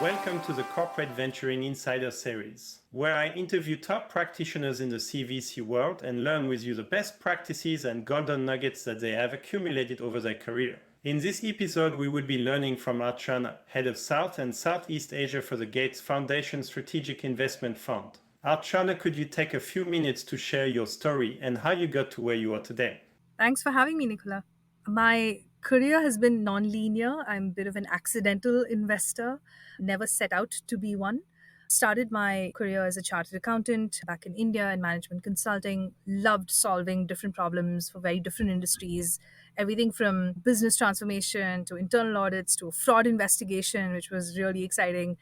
Welcome to the Corporate Venturing Insider Series, where I interview top practitioners in the CVC world and learn with you the best practices and golden nuggets that they have accumulated over their career. In this episode, we will be learning from Archana, head of South and Southeast Asia for the Gates Foundation Strategic Investment Fund. Archana, could you take a few minutes to share your story and how you got to where you are today? Thanks for having me, Nicola. My career has been non-linear. I'm a bit of an accidental investor, never set out to be one. Started my career as a chartered accountant back in India in management consulting. Loved solving different problems for very different industries, everything from business transformation to internal audits to fraud investigation, which was really exciting.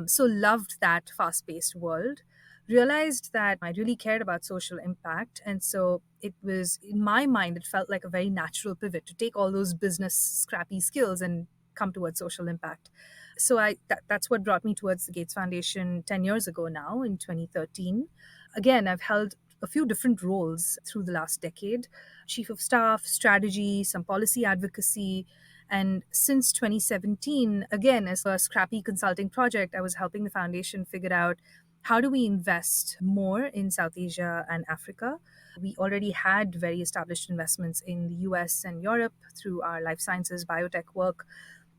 So loved that fast-paced world. Realized that I really cared about social impact. And so it was, in my mind, it felt like a very natural pivot to take all those business scrappy skills and come towards social impact. So that's what brought me towards the Gates Foundation 10 years ago now in 2013. Again, I've held a few different roles through the last decade: chief of staff, strategy, some policy advocacy. And since 2017, again, as a scrappy consulting project, I was helping the foundation figure out how do we invest more in South Asia and Africa. We already had very established investments in the US and Europe through our life sciences biotech work,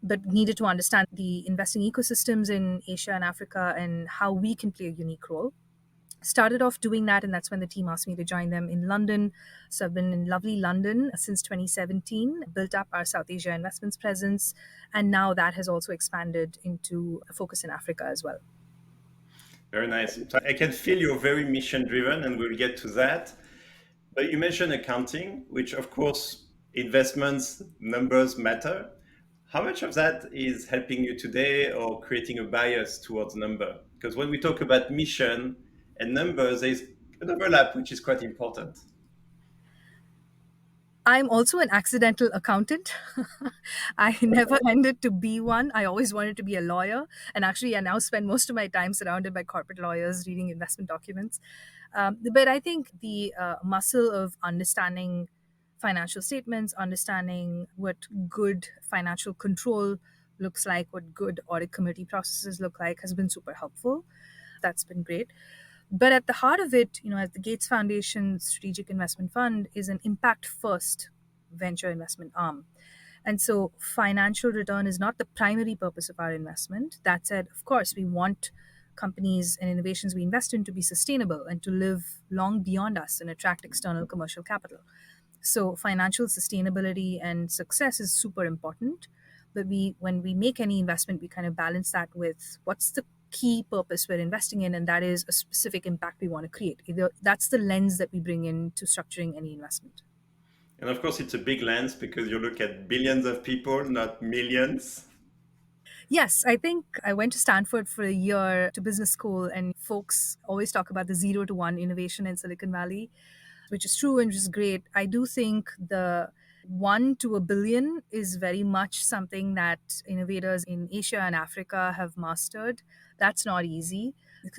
but needed to understand the investing ecosystems in Asia and Africa and how we can play a unique role. Started off doing that, and that's when the team asked me to join them in London. So I've been in lovely London since 2017, built up our South Asia investments presence, and now that has also expanded into a focus in Africa as well. Very nice. So I can feel you're very mission driven, and we'll get to that. But you mentioned accounting, which of course investments, numbers matter. How much of that is helping you today or creating a bias towards number? Because when we talk about mission and numbers, there's an overlap which is quite important. I'm also an accidental accountant. I never ended to be one. I always wanted to be a lawyer. And actually, I now spend most of my time surrounded by corporate lawyers reading investment documents. But I think the muscle of understanding financial statements, understanding what good financial control looks like, what good audit committee processes look like, has been super helpful. That's been great. But at the heart of it, as the Gates Foundation Strategic Investment Fund is an impact first venture investment arm. And so financial return is not the primary purpose of our investment. That said, of course, we want companies and innovations we invest in to be sustainable and to live long beyond us and attract external commercial capital. So financial sustainability and success is super important. But when we make any investment, we kind of balance that with what's the key purpose we're investing in, and that is a specific impact we want to create. Either that's the lens that we bring into structuring any investment. And of course, it's a big lens because you look at billions of people, not millions. Yes, I think I went to Stanford for a year to business school, and folks always talk about the 0 to 1 innovation in Silicon Valley, which is true and which is great. I do think the 1 to 1 billion is very much something that innovators in Asia and Africa have mastered. That's not easy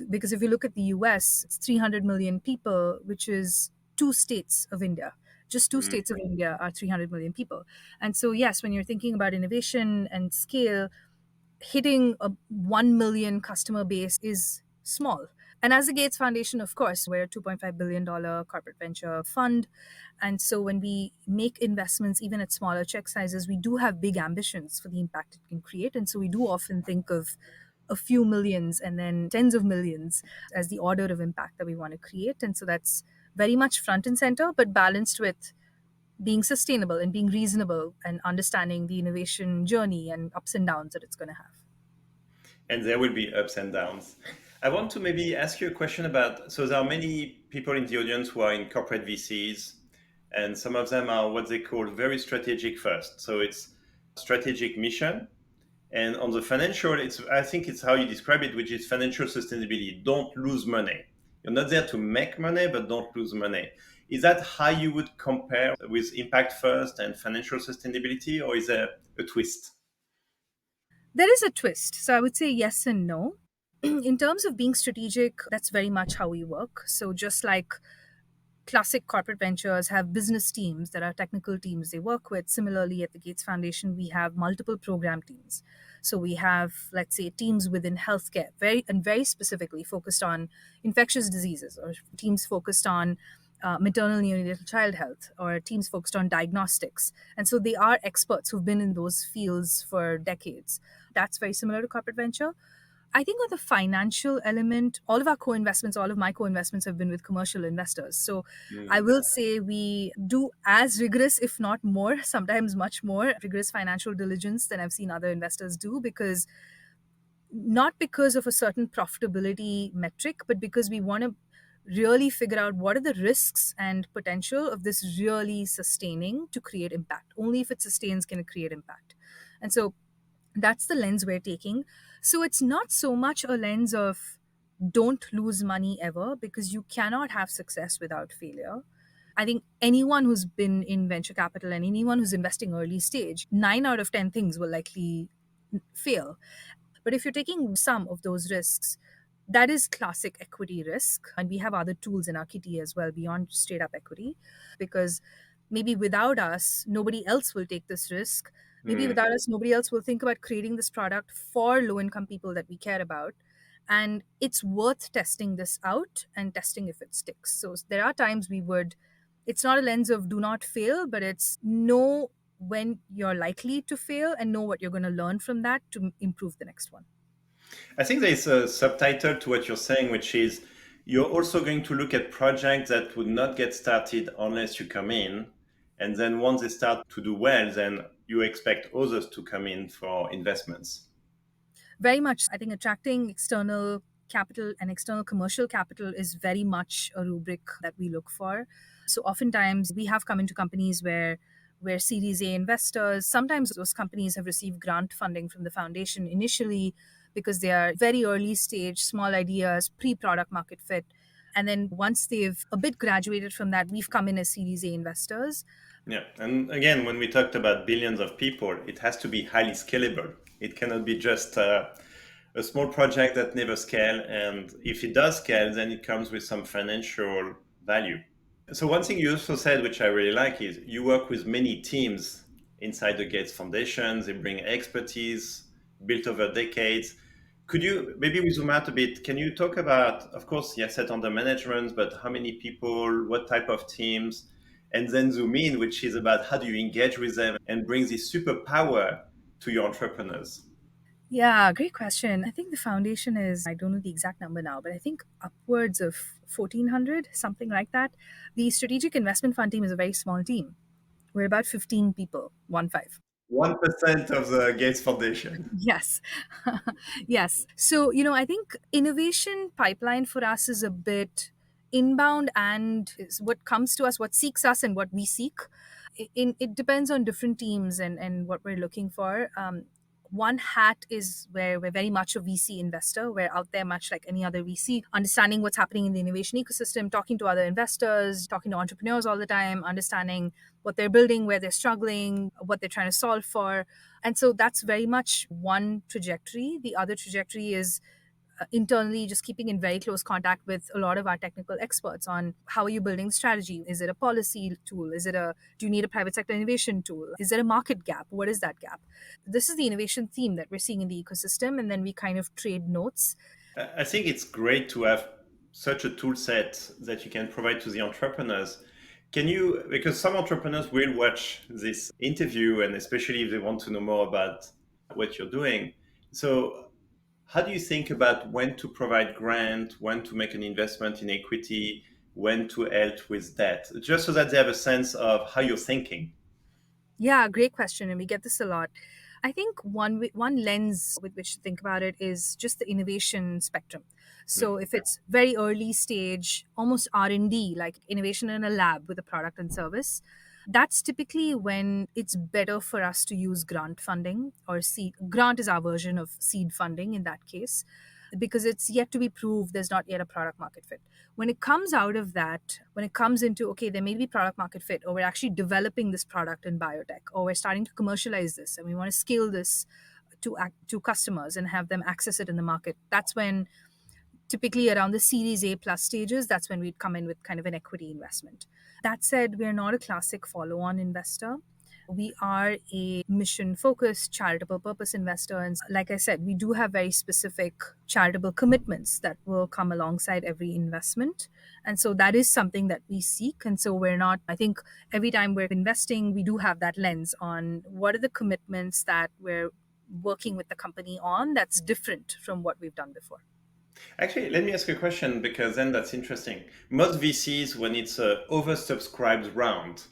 because if you look at the US, it's 300 million people, which is two states of India. Just two Mm. states of India are 300 million people. And so, yes, when you're thinking about innovation and scale, hitting a 1 million customer base is small. And as the Gates Foundation, of course, we're a $2.5 billion corporate venture fund. And so when we make investments, even at smaller check sizes, we do have big ambitions for the impact it can create. And so we do often think of a few millions and then tens of millions as the order of impact that we want to create. And so that's very much front and center, but balanced with being sustainable and being reasonable and understanding the innovation journey and ups and downs that it's going to have. And there will be ups and downs. I want to maybe ask you a question about, so there are many people in the audience who are in corporate VCs, and some of them are what they call very strategic first. So it's strategic mission. And on the financial, it's I think it's how you describe it, which is financial sustainability. Don't lose money. You're not there to make money, but don't lose money. Is that how you would compare with impact first and financial sustainability, or is there a twist? There is a twist. So I would say yes and no. In terms of being strategic, that's very much how we work. So just like classic corporate ventures have business teams. There are technical teams they work with. Similarly, at the Gates Foundation, we have multiple program teams. So we have, let's say, teams within healthcare, very specifically focused on infectious diseases, or teams focused on maternal neonatal child health, or teams focused on diagnostics. And so they are experts who've been in those fields for decades. That's very similar to corporate venture. I think on the financial element, all of our co-investments, all of my co-investments have been with commercial investors. So I Mm. will say we do as rigorous, if not more, sometimes much more rigorous financial diligence than I've seen other investors do, because not because of a certain profitability metric, but because we want to really figure out what are the risks and potential of this really sustaining to create impact. Only if it sustains can it create impact. And so that's the lens we're taking. So it's not so much a lens of don't lose money ever, because you cannot have success without failure. I think anyone who's been in venture capital and anyone who's investing early stage, 9 out of 10 things will likely fail. But if you're taking some of those risks, that is classic equity risk. And we have other tools in our kitty as well beyond straight up equity, because maybe without us, nobody else will take this risk. Maybe Mm. without us, nobody else will think about creating this product for low income people that we care about. And it's worth testing this out and testing if it sticks. So there are times it's not a lens of do not fail, but it's know when you're likely to fail and know what you're going to learn from that to improve the next one. I think there's a subtitle to what you're saying, which is you're also going to look at projects that would not get started unless you come in. And then once they start to do well, then you expect others to come in for investments. Very much. I think attracting external capital and external commercial capital is very much a rubric that we look for. So oftentimes we have come into companies where Series A investors, sometimes those companies have received grant funding from the foundation initially because they are very early stage, small ideas, pre-product market fit. And then once they've a bit graduated from that, we've come in as Series A investors. Yeah. And again, when we talked about billions of people, it has to be highly scalable. It cannot be just a small project that never scale. And if it does scale, then it comes with some financial value. So one thing you also said, which I really like, is you work with many teams inside the Gates Foundation. They bring expertise built over decades. Could you maybe we zoom out a bit? Can you talk about, of course, the asset under management, but how many people, what type of teams, and then zoom in, which is about how do you engage with them and bring this superpower to your entrepreneurs? Yeah, great question. I think the foundation is, I don't know the exact number now, but I think upwards of 1,400, something like that. The strategic investment fund team is a very small team. We're about 15 people, 1 5. 1% of the Gates Foundation. Yes. Yes. So, I think innovation pipeline for us is a bit inbound, and is what comes to us, what seeks us, and what we seek. It depends on different teams and what we're looking for. One hat is where we're very much a VC investor. We're out there much like any other VC, understanding what's happening in the innovation ecosystem, talking to other investors, talking to entrepreneurs all the time, understanding what they're building, where they're struggling, what they're trying to solve for. And so that's very much one trajectory. The other trajectory is internally just keeping in very close contact with a lot of our technical experts on how are you building strategy. Is it a policy tool? Do you need a private sector innovation tool? Is there a market gap? What is that gap? This is the innovation theme that we're seeing in the ecosystem, and then we kind of trade notes. I think it's great to have such a tool set that you can provide to the entrepreneurs. Can you, because some entrepreneurs will watch this interview, and especially if they want to know more about what you're doing. So, how do you think about when to provide grant, when to make an investment in equity, when to help with debt, just so that they have a sense of how you're thinking? Yeah, great question, and we get this a lot. I think one lens with which to think about it is just the innovation spectrum. So Mm. if it's very early stage, almost R&D, like innovation in a lab with a product and service, that's typically when it's better for us to use grant funding, or seed. Grant is our version of seed funding in that case, because it's yet to be proved, there's not yet a product market fit. When it comes out of that, when it comes into, okay, there may be product market fit, or we're actually developing this product in biotech, or we're starting to commercialize this and we want to scale this to customers and have them access it in the market, that's when Typically around the Series A plus stages, that's when we'd come in with kind of an equity investment. That said, we're not a classic follow on investor. We are a mission focused charitable purpose investor. And like I said, we do have very specific charitable commitments that will come alongside every investment. And so that is something that we seek. And so we're not, I think every time we're investing, we do have that lens on what are the commitments that we're working with the company on that's different from what we've done before. Actually, let me ask you a question because then that's interesting. Most VCs, when it's a oversubscribed round,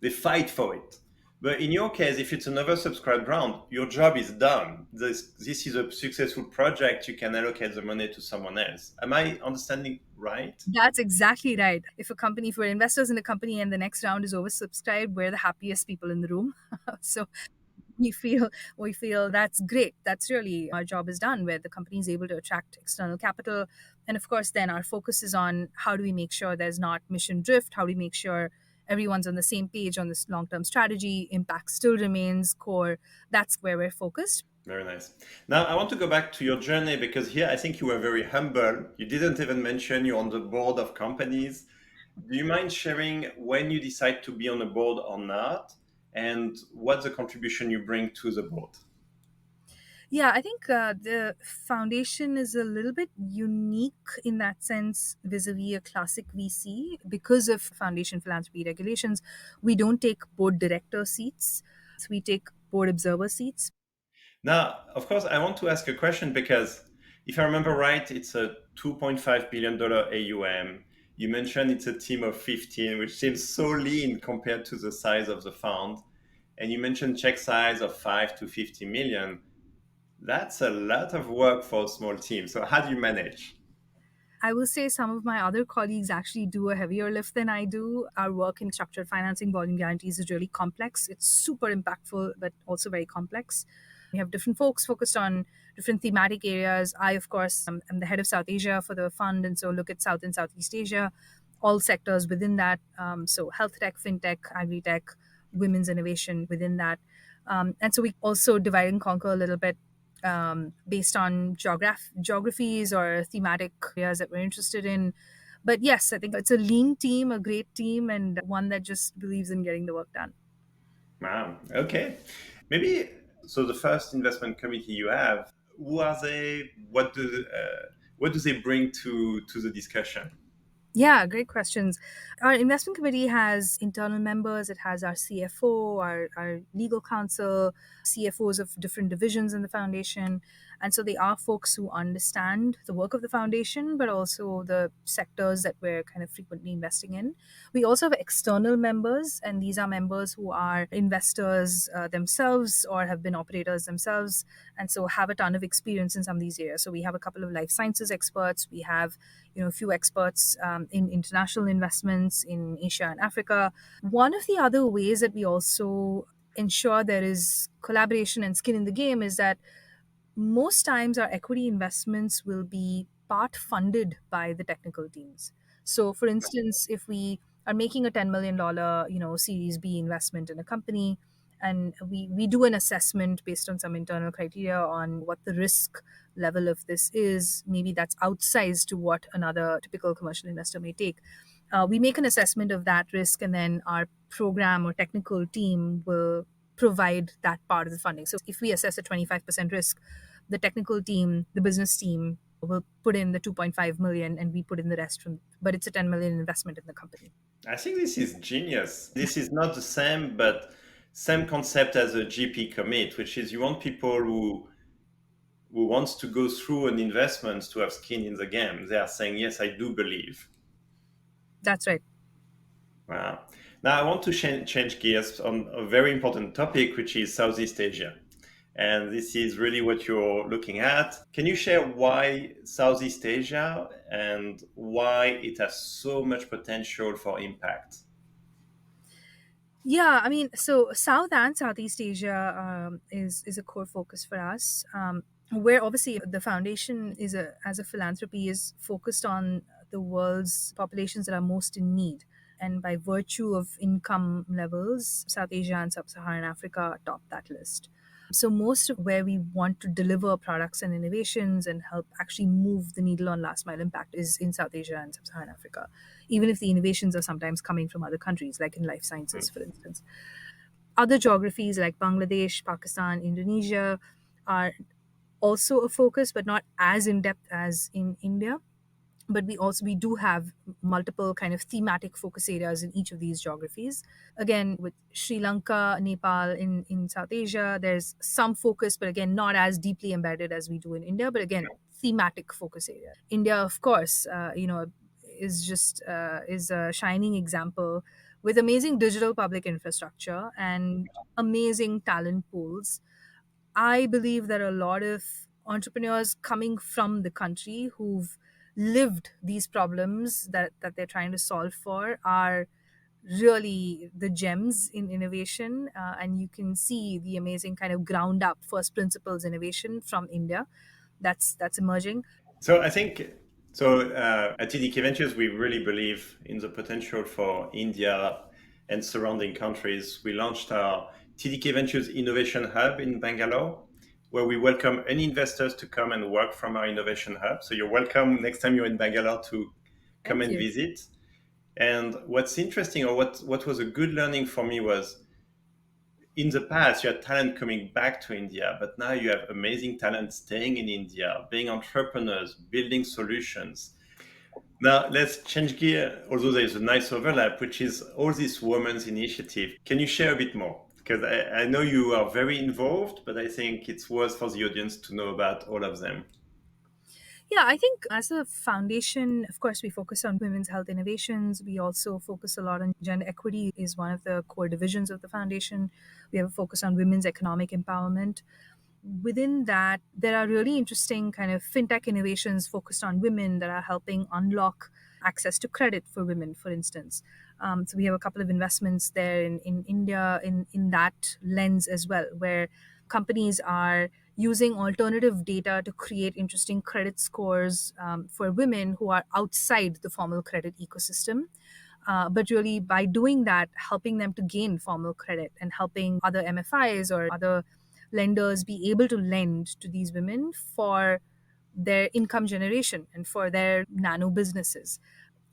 they fight for it. But in your case, if it's an oversubscribed round, your job is done. This is a successful project. You can allocate the money to someone else. Am I understanding right? That's exactly right. If we're investors in a company and the next round is oversubscribed, we're the happiest people in the room. So we feel we feel that's great. That's really our job is done, where the company is able to attract external capital. And of course, then our focus is on how do we make sure there's not mission drift? How do we make sure everyone's on the same page on this long-term strategy? Impact still remains core. That's where we're focused. Very nice. Now, I want to go back to your journey because here I think you were very humble. You didn't even mention you're on the board of companies. Do you mind sharing when you decide to be on the board or not, and what's the contribution you bring to the board? Yeah, I think the foundation is a little bit unique in that sense vis-a-vis a classic VC. Because of foundation philanthropy regulations, we don't take board director seats. So we take board observer seats. Now, of course, I want to ask a question because if I remember right, it's a $2.5 billion AUM. You mentioned it's a team of 15, which seems so lean compared to the size of the fund. And you mentioned check size of 5 to 50 million. That's a lot of work for a small team. So how do you manage? I will say some of my other colleagues actually do a heavier lift than I do. Our work in structured financing volume guarantees is really complex. It's super impactful, but also very complex. We have different folks focused on different thematic areas. I, of course, am the head of South Asia for the fund, and so look at South and Southeast Asia, all sectors within that. So health tech, fintech, agri tech, women's innovation within that. And so we also divide and conquer a little bit based on geographies or thematic areas that we're interested in. But yes, I think it's a lean team, a great team, and one that just believes in getting the work done. Wow. Okay. Maybe so. The first investment committee you have, who are they? What do they bring to the discussion? Yeah, great questions. Our investment committee has internal members. It has our CFO, our legal counsel, CFOs of different divisions in the foundation. And so they are folks who understand the work of the foundation, but also the sectors that we're kind of frequently investing in. We also have external members, and these are members who are investors themselves or have been operators themselves, and so have a ton of experience in some of these areas. So we have a couple of life sciences experts. We have a few experts in international investments in Asia and Africa. One of the other ways that we also ensure there is collaboration and skin in the game is that most times our equity investments will be part funded by the technical teams. So for instance, if we are making a $10 million series B investment in a company, and we do an assessment based on some internal criteria on what the risk level of this is, maybe that's outsized to what another typical commercial investor may take. We make an assessment of that risk, and then our program or technical team will provide that part of the funding. So if we assess a 25% risk, the technical team, the business team will put in the 2.5 million and we put in the rest from, but it's a 10 million investment in the company. I think this is genius. This is not the same, but same concept as a GP commit, which is you want people who wants to go through an investment to have skin in the game. They are saying, yes, I do believe. That's right. Wow. Now I want to change gears on a very important topic, which is Southeast Asia. And this is really what you're looking at. Can you share why Southeast Asia and why it has so much potential for impact? Yeah, I mean, so South and Southeast Asia is a core focus for us. Where obviously the foundation is as a philanthropy is focused on the world's populations that are most in need, and by virtue of income levels, South Asia and Sub-Saharan Africa top that list. So most of where we want to deliver products and innovations and help actually move the needle on last mile impact is in South Asia and Sub-Saharan Africa, even if the innovations are sometimes coming from other countries, like in life sciences, for instance. Other geographies like Bangladesh, Pakistan, Indonesia are also a focus, but not as in depth as in India. But we do have multiple kind of thematic focus areas in each of these geographies. Again, with Sri Lanka, Nepal in South Asia, there's some focus, but again, not as deeply embedded as we do in India. But again, thematic focus area. India, of course, is a shining example with amazing digital public infrastructure and amazing talent pools. I believe there are a lot of entrepreneurs coming from the country who've lived these problems that they're trying to solve for are really the gems in innovation. And you can see the amazing kind of ground up first principles innovation from India that's emerging. So I think at TDK Ventures we really believe in the potential for India and surrounding countries. We launched our TDK Ventures Innovation Hub in Bangalore, where we welcome any investors to come and work from our innovation hub. So you're welcome next time you're in Bangalore to come Thank and you. visit. And what's interesting, or what was a good learning for me, was in the past you had talent coming back to India, but now you have amazing talent staying in India, being entrepreneurs, building solutions. Now let's change gear, although there is a nice overlap, which is all this women's initiative. Can you share a bit more? Because I know you are very involved, but I think it's worth for the audience to know about all of them. Yeah, I think as a foundation, of course, we focus on women's health innovations. We also focus a lot on gender equity is one of the core divisions of the foundation. We have a focus on women's economic empowerment. Within that, there are really interesting kind of fintech innovations focused on women that are helping unlock access to credit for women, for instance. So we have a couple of investments there in India in that lens as well, where companies are using alternative data to create interesting credit scores for women who are outside the formal credit ecosystem. But really, by doing that, helping them to gain formal credit and helping other MFIs or other lenders be able to lend to these women for their income generation and for their nano businesses.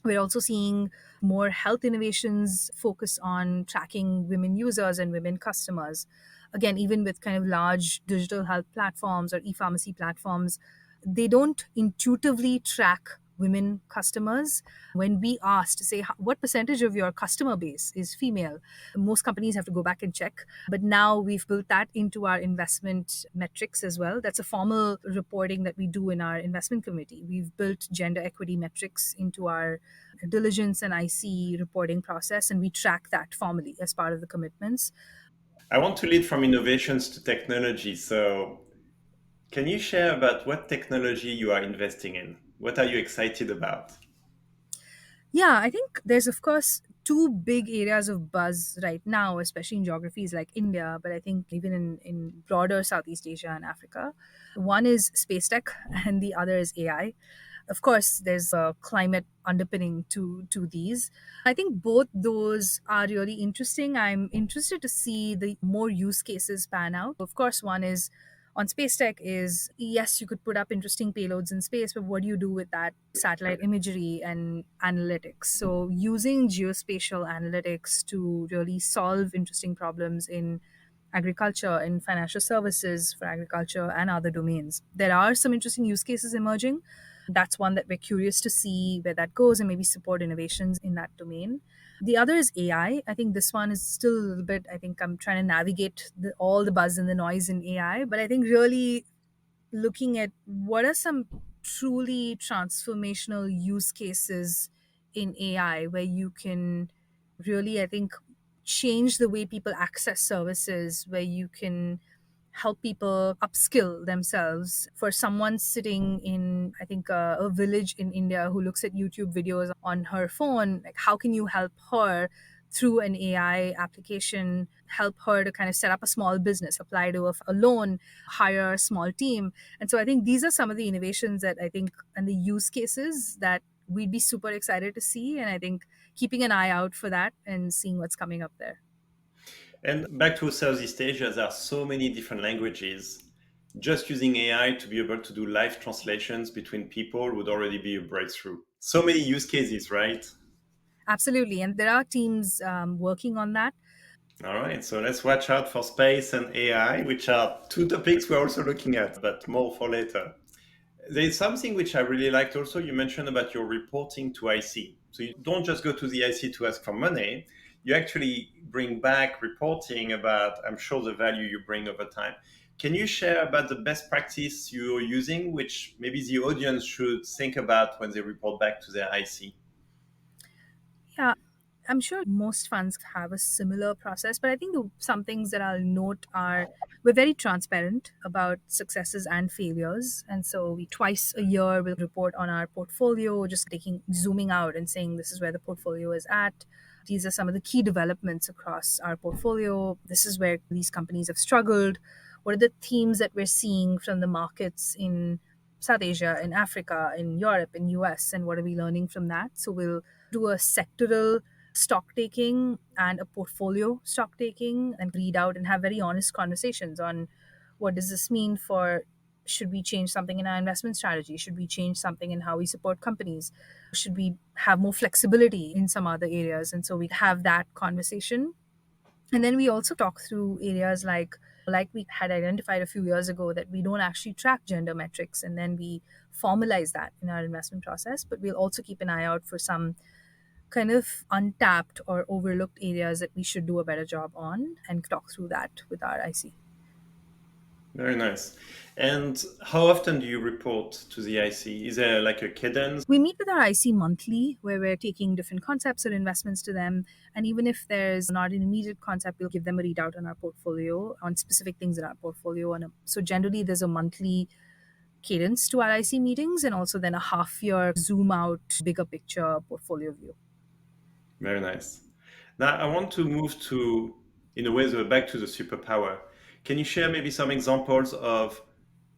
We're also seeing more health innovations focus on tracking women users and women customers. Again, even with kind of large digital health platforms or e-pharmacy platforms, they don't intuitively track women customers. When we asked to say what percentage of your customer base is female, most companies have to go back and check. But now we've built that into our investment metrics as well. That's a formal reporting that we do in our investment committee. We've built gender equity metrics into our diligence and IC reporting process, and we track that formally as part of the commitments. I want to lead from innovations to technology. So can you share about what technology you are investing in? What are you excited about? Yeah, I think there's, of course, two big areas of buzz right now, especially in geographies like India, but I think even in broader Southeast Asia and Africa. One is space tech, and the other is AI. Of course, there's a climate underpinning to these. I think both those are really interesting. I'm interested to see the more use cases pan out. Of course, one is on space tech is yes, you could put up interesting payloads in space, but what do you do with that satellite imagery and analytics? So, using geospatial analytics to really solve interesting problems in agriculture, in financial services for agriculture, and other domains. There are some interesting use cases emerging. That's one that we're curious to see where that goes and maybe support innovations in that domain. The other is AI. I think this one is still a little bit, I think I'm trying to navigate all the buzz and the noise in AI, but I think really looking at what are some truly transformational use cases in AI where you can really, I think, change the way people access services, where you can help people upskill themselves. For someone sitting in, I think, a village in India who looks at YouTube videos on her phone, like how can you help her through an AI application, help her to kind of set up a small business, apply to a loan, hire a small team. And so I think these are some of the innovations that I think and the use cases that we'd be super excited to see. And I think keeping an eye out for that and seeing what's coming up there. And back to Southeast Asia, there are so many different languages. Just using AI to be able to do live translations between people would already be a breakthrough. So many use cases, right? Absolutely. And there are teams working on that. All right, so let's watch out for space and AI, which are two topics we're also looking at, but more for later. There's something which I really liked also. You mentioned about your reporting to IC. So you don't just go to the IC to ask for money. You actually bring back reporting about, I'm sure, the value you bring over time. Can you share about the best practice you're using, which maybe the audience should think about when they report back to their IC? Yeah, I'm sure most funds have a similar process, but I think some things that I'll note are we're very transparent about successes and failures. And so we twice a year will report on our portfolio, just zooming out and saying this is where the portfolio is at. These are some of the key developments across our portfolio. This is where these companies have struggled. What are the themes that we're seeing from the markets in South Asia, in Africa, in Europe, in US, and what are we learning from that? So we'll do a sectoral stock taking and a portfolio stock taking and read out and have very honest conversations on what does this mean for, should we change something in our investment strategy, should we change something in how we support companies, should we have more flexibility in some other areas. And so we have that conversation. And then we also talk through areas like we had identified a few years ago that we don't actually track gender metrics, and then we formalize that in our investment process. But we'll also keep an eye out for some kind of untapped or overlooked areas that we should do a better job on and talk through that with our IC. Very nice. And how often do you report to the IC? Is there like a cadence? We meet with our IC monthly where we're taking different concepts or investments to them. And even if there's not an immediate concept, we'll give them a readout on our portfolio, on specific things in our portfolio. So generally, there's a monthly cadence to our IC meetings and also then a half year zoom out, bigger picture portfolio view. Very nice. Now, I want to move to, in a way, back to the superpower. Can you share maybe some examples of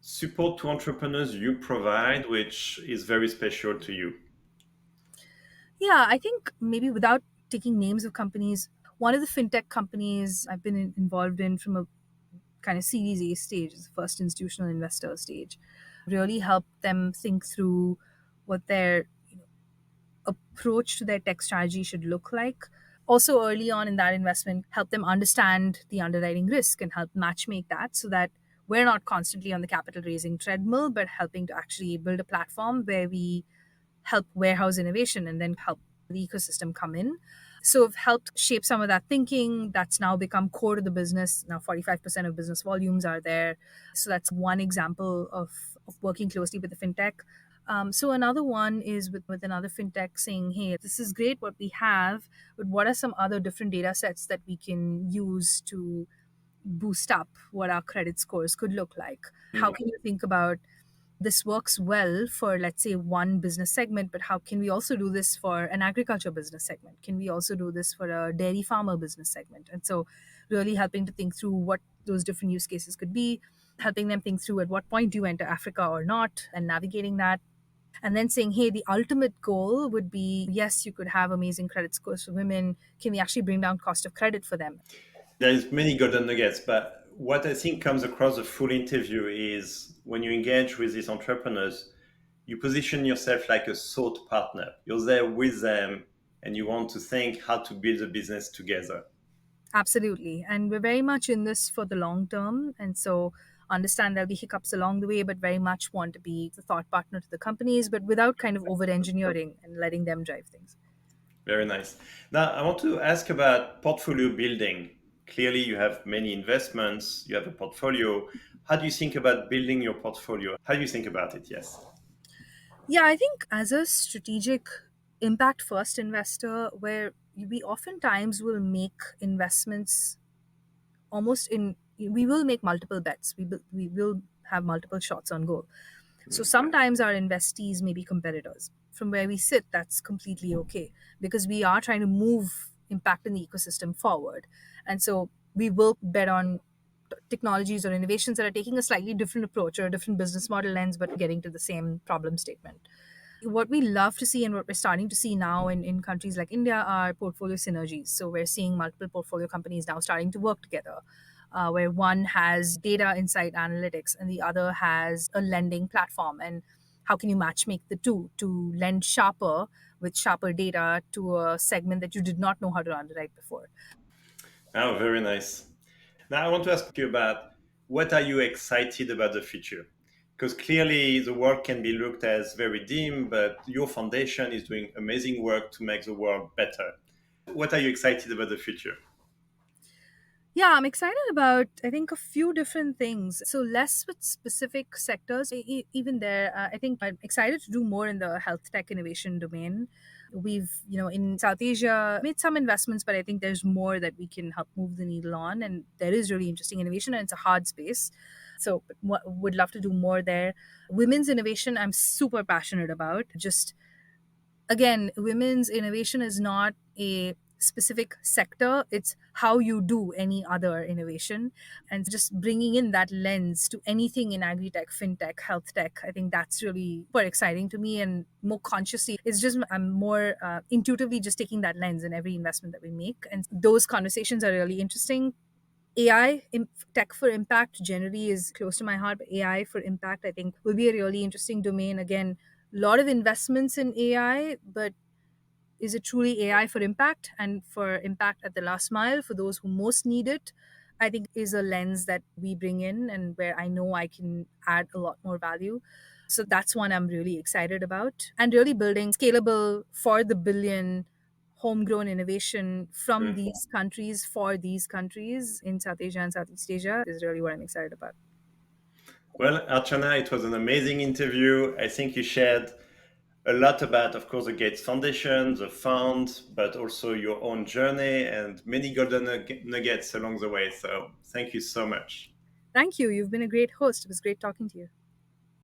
support to entrepreneurs you provide, which is very special to you? Yeah, I think maybe without taking names of companies, one of the fintech companies I've been involved in from a kind of Series A stage, the first institutional investor stage, really helped them think through what their approach to their tech strategy should look like. Also, early on in that investment, help them understand the underwriting risk and help matchmake that so that we're not constantly on the capital raising treadmill, but helping to actually build a platform where we help warehouse innovation and then help the ecosystem come in. So I've helped shape some of that thinking that's now become core to the business. Now 45% of business volumes are there. So that's one example of working closely with the fintech. So another one is with another fintech saying, hey, this is great what we have, but what are some other different data sets that we can use to boost up what our credit scores could look like? How Mm. can you think about this works well for, let's say, one business segment, but how can we also do this for an agriculture business segment? Can we also do this for a dairy farmer business segment? And so really helping to think through what those different use cases could be, helping them think through at what point do you enter Africa or not, and navigating that. And then saying, hey, the ultimate goal would be, yes, you could have amazing credit scores for women. Can we actually bring down cost of credit for them? There's many golden nuggets, but what I think comes across the full interview is when you engage with these entrepreneurs, you position yourself like a thought partner. You're there with them and you want to think how to build a business together. Absolutely. And we're very much in this for the long term. And so understand there'll be hiccups along the way, but very much want to be the thought partner to the companies, but without kind of over engineering and letting them drive things. Very nice. Now, I want to ask about portfolio building. Clearly, you have many investments, you have a portfolio. How do you think about building your portfolio? How do you think about it? Yes. Yeah, I think as a strategic impact first investor, where we oftentimes will make investments almost in, we will make multiple bets. We will have multiple shots on goal. So sometimes our investees may be competitors. From where we sit, that's completely okay because we are trying to move impact in the ecosystem forward. And so we will bet on technologies or innovations that are taking a slightly different approach or a different business model lens, but getting to the same problem statement. What we love to see and what we're starting to see now in countries like India are portfolio synergies. So we're seeing multiple portfolio companies now starting to work together, where one has data insight analytics and the other has a lending platform. And how can you match make the two to lend sharper with sharper data to a segment that you did not know how to underwrite before? Oh, very nice. Now, I want to ask you about what are you excited about the future? Because clearly the world can be looked as very dim, but your foundation is doing amazing work to make the world better. What are you excited about the future? Yeah, I'm excited about, I think, a few different things. So, less with specific sectors. Even there, I think I'm excited to do more in the health tech innovation domain. We've, in South Asia, made some investments, but I think there's more that we can help move the needle on. And there is really interesting innovation, and it's a hard space. So, would love to do more there. Women's innovation, I'm super passionate about. Just again, women's innovation is not a specific sector, it's how you do any other innovation, and just bringing in that lens to anything in agri-tech, fintech, health tech. I think that's really super exciting to me, and more consciously, it's just I'm more intuitively just taking that lens in every investment that we make, and those conversations are really interesting. Tech for impact generally is close to my heart, but AI for impact, I think, will be a really interesting domain. Again, a lot of investments in AI, but is it truly AI for impact and for impact at the last mile for those who most need it? I think is a lens that we bring in and where I know I can add a lot more value. So that's one I'm really excited about. And really building scalable for the billion homegrown innovation from Mm. these countries for these countries in South Asia and Southeast Asia is really what I'm excited about. Well, Archana, it was an amazing interview. I think you shared a lot about, of course, the Gates Foundation, the fund, but also your own journey and many golden nuggets along the way. So thank you so much. Thank you. You've been a great host. It was great talking to you.